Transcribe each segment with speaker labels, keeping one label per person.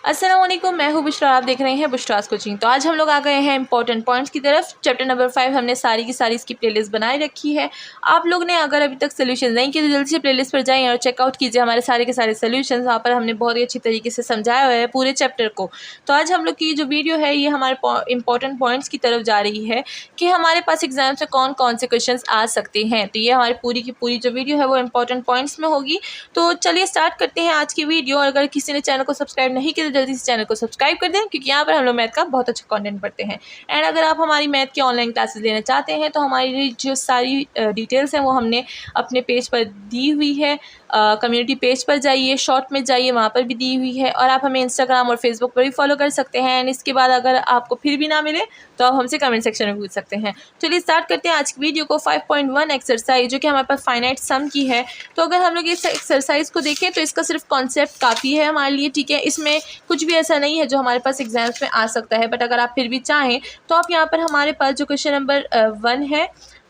Speaker 1: अस्सलाम वालेकुम, मैं हूँ बुशरा, आप देख रहे हैं बुशरास कोचिंग। तो आज हम लोग आ गए हैं इंपॉर्टेंट पॉइंट्स की तरफ। चैप्टर नंबर 5 हमने सारी की सारी इसकी प्लेलिस्ट बनाए रखी है। आप लोग ने अगर अभी तक सोल्यूशन नहीं किए तो जल्दी से प्लेलिस्ट पर जाएं और चेकआउट कीजिए हमारे सारे के सारे सोल्यूशन। वहाँ पर हमने बहुत ही अच्छी तरीके से समझाया हुआ है पूरे चैप्टर को। तो आज हम लोग की जो वीडियो है ये हमारे इंपॉर्टेंट पॉइंट्स की तरफ जा रही है कि हमारे पास एग्जाम से कौन कौन से क्वेश्चन आ सकते हैं। तो ये हमारी पूरी की पूरी जो वीडियो है वो इंपॉर्टेंट पॉइंट्स में होगी। तो चलिए स्टार्ट करते हैं आज की वीडियो। और अगर किसी ने चैनल को सब्सक्राइब नहीं किया तो जल्दी से चैनल को सब्सक्राइब कर दें, क्योंकि यहाँ पर हम लोग मैथ का बहुत अच्छा कंटेंट पढ़ते हैं। एंड अगर आप हमारी मैथ की ऑनलाइन क्लासेस लेना चाहते हैं तो हमारी जो सारी डिटेल्स हैं वो हमने अपने पेज पर दी हुई है। कम्युनिटी पेज पर जाइए, शॉर्ट में जाइए, वहाँ पर भी दी हुई है। और आप हमें इंस्टाग्राम और फेसबुक पर भी फॉलो कर सकते हैं। एंड इसके बाद अगर आपको फिर भी ना मिले तो आप हमसे कमेंट सेक्शन में पूछ सकते हैं। चलिए स्टार्ट करते हैं आज की वीडियो को। 5.1 एक्सरसाइज जो कि हमारे पास फाइनाइट सम की है। तो अगर हम लोग इस एक्सरसाइज को देखें तो इसका सिर्फ कॉन्सेप्ट काफ़ी है हमारे लिए, ठीक है। इसमें कुछ भी ऐसा नहीं है जो हमारे पास एग्जाम्स में आ सकता है। बट अगर आप फिर भी चाहें तो आप यहाँ पर हमारे पास जो क्वेश्चन नंबर 1 है,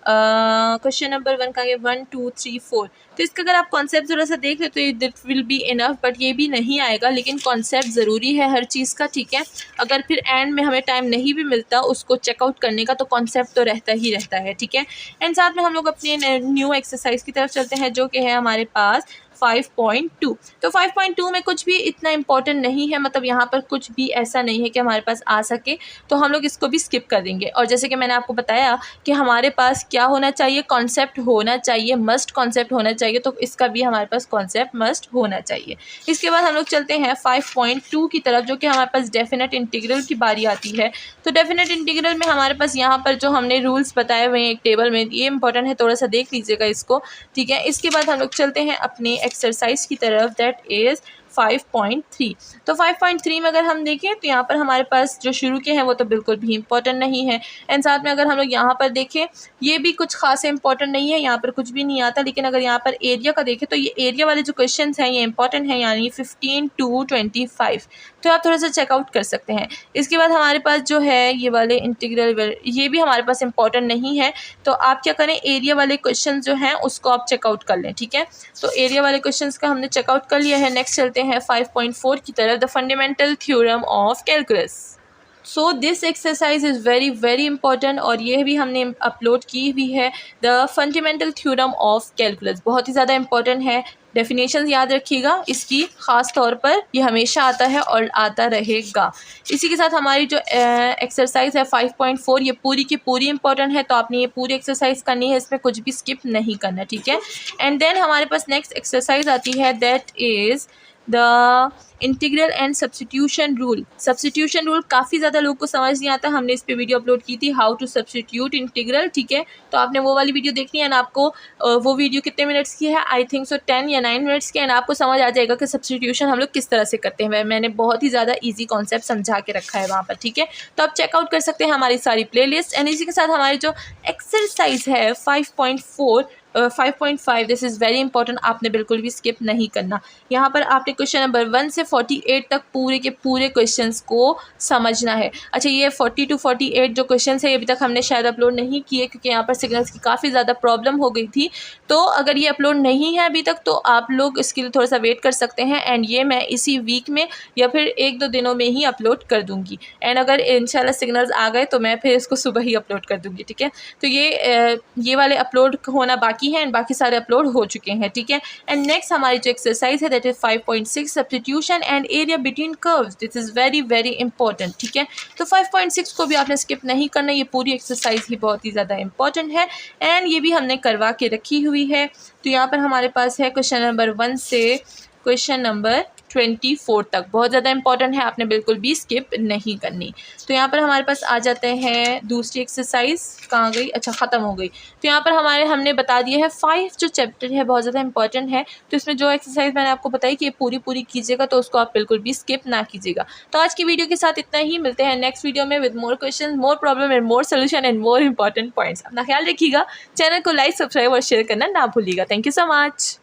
Speaker 1: क्वेश्चन नंबर 1 का ये 1 2 3 4, तो इसका अगर आप कॉन्सेप्ट थोड़ा सा देख ले तो ये that will be enough. But ये भी नहीं आएगा, लेकिन कॉन्सेप्ट ज़रूरी है हर चीज़ का, ठीक है। अगर फिर एंड में हमें टाइम नहीं भी मिलता उसको चेकआउट करने का तो कॉन्सेप्ट तो रहता ही रहता है, ठीक है। एंड साथ में हम लोग अपने न्यू एक्सरसाइज की तरफ चलते हैं जो कि है हमारे पास 5.2। तो 5.2 में कुछ भी इतना इम्पोर्टेंट नहीं है, मतलब यहाँ पर कुछ भी ऐसा नहीं है कि हमारे पास आ सके, तो हम लोग इसको भी स्किप कर देंगे। और जैसे कि मैंने आपको बताया कि हमारे पास क्या होना चाहिए, कॉन्सेप्ट होना चाहिए, मस्ट कॉन्सेप्ट होना चाहिए। तो इसका भी हमारे पास कॉन्सेप्ट मस्ट होना चाहिए। इसके बाद हम लोग चलते हैं 5.2 की तरफ, जो कि हमारे पास डेफिनेट इंटीग्रल की बारी आती है। तो डेफिनेट इंटीग्रल में हमारे पास यहाँ पर जो हमने रूल्स बताए हुए हैं एक टेबल में, ये इंपॉर्टेंट है, थोड़ा सा देख लीजिएगा इसको, ठीक है। इसके बाद हम लोग चलते हैं अपने एक्सरसाइज की तरफ, दैट इज़ 5.3। तो 5.3 में अगर हम देखें तो यहाँ पर हमारे पास जो शुरू के हैं वो तो बिल्कुल भी इंपॉर्टेंट नहीं है। एंड साथ में अगर हम लोग यहाँ पर देखें ये भी कुछ खास इंपॉर्टेंट नहीं है, यहाँ पर कुछ भी नहीं आता। लेकिन अगर यहाँ पर एरिया का देखें तो ये एरिया वाले जो क्वेश्चन हैं ये इंपॉर्टेंट हैं, यानी 15 to 25। तो आप थोड़ा सा चेकआउट कर सकते हैं। इसके बाद हमारे पास जो है ये वाले इंटीग्रल, ये भी हमारे पास इंपॉर्टेंट नहीं है। तो आप क्या करें, एरिया वाले क्वेश्चन जो हैं उसको आप चेकआउट कर लें, ठीक है। तो एरिया वाले क्वेश्चन का हमने चेकआउट कर लिया है। नेक्स्ट चलते हैं 5.4 की तरफ, the fundamental theorem of calculus. So this exercise is very very important और ये भी हमने अपलोड की हुई है। The fundamental theorem of calculus बहुत ही ज़्यादा इंपॉर्टेंट है। डेफिनेशन याद रखिएगा इसकी, ख़ास तौर पर ये हमेशा आता है और आता रहेगा। इसी के साथ हमारी जो एक्सरसाइज है 5.4 ये पूरी की पूरी इंपॉर्टेंट है। तो आपने ये पूरी एक्सरसाइज करनी है, इसमें कुछ भी स्किप नहीं करना, ठीक है। एंड देन हमारे पास नेक्स्ट एक्सरसाइज आती है, that is the integral and substitution rule. Substitution rule काफ़ी ज़्यादा लोगों को समझ नहीं आता। हमने इस पे वीडियो अपलोड की थी, हाउ टू सब्स्टिट्यूट इंटीग्रल, ठीक है। तो आपने वो वाली वीडियो देखनी है। एंड आपको वो वीडियो कितने मिनट्स की है, आई थिंक सो 10 या 9 मिनट्स की। एंड आपको समझ आ जाएगा कि सब्स्टिट्यूशन हम लोग किस तरह से करते हैं। मैंने बहुत ही ज़्यादा ईजी कॉन्सेप्ट समझा के रखा है वहाँ पर, ठीक है। तो आप चेकआउट कर सकते हैं हमारी सारी प्ले लिस्ट। एंड इसी के साथ हमारी जो एक्सरसाइज है 5.5 दिस इज़ वेरी इंपॉर्टेंट, आपने बिल्कुल भी स्किप नहीं करना। यहाँ पर आपने क्वेश्चन नंबर 1 से 48 तक पूरे के पूरे क्वेश्चंस को समझना है। अच्छा, ये 40 to 48 जो क्वेश्चंस है अभी तक हमने शायद अपलोड नहीं किए, क्योंकि यहाँ पर सिग्नल्स की काफ़ी ज़्यादा प्रॉब्लम हो गई थी। तो अगर ये अपलोड नहीं है अभी तक तो आप लोग इसके लिए थोड़ा सा वेट कर सकते हैं। एंड ये मैं इसी वीक में या फिर 1-2 दिनों में ही अपलोड कर दूँगी। एंड अगर इंशाल्लाह सिग्नल्स आ गए तो मैं फिर इसको सुबह ही अपलोड कर दूँगी, ठीक है। तो ये वाले अपलोड होना बाकी है एंड बाकी सारे अपलोड हो चुके हैं, ठीक है। एंड नेक्स्ट हमारी जो एक्सरसाइज है that is 5.6 substitution and area between curves. This is very very important, ठीक है। तो 5.6 को भी आपने स्किप नहीं करना, ये पूरी एक्सरसाइज ही बहुत ही ज़्यादा इंपॉर्टेंट है। एंड ये भी हमने करवा के रखी हुई है। तो यहाँ पर हमारे पास है क्वेश्चन नंबर 1 से क्वेश्चन नंबर 24 तक, बहुत ज़्यादा इंपॉर्टेंट है, आपने बिल्कुल भी स्किप नहीं करनी। तो यहाँ पर हमारे पास आ जाते हैं दूसरी एक्सरसाइज, कहाँ गई, अच्छा ख़त्म हो गई। तो यहाँ पर हमने बता दिया है 5 जो चैप्टर है बहुत ज़्यादा इंपॉर्टेंट है। तो इसमें जो एक्सरसाइज मैंने आपको बताई कि ये पूरी कीजिएगा, तो उसको आप बिल्कुल भी स्किप ना कीजिएगा। तो आज की वीडियो के साथ इतना ही, मिलते हैं नेक्स्ट वीडियो में with more question, more problem and more solution and more important points. अपना ख्याल रखिएगा, चैनल को लाइक, सब्सक्राइब और शेयर करना ना भूलिएगा। Thank you so much.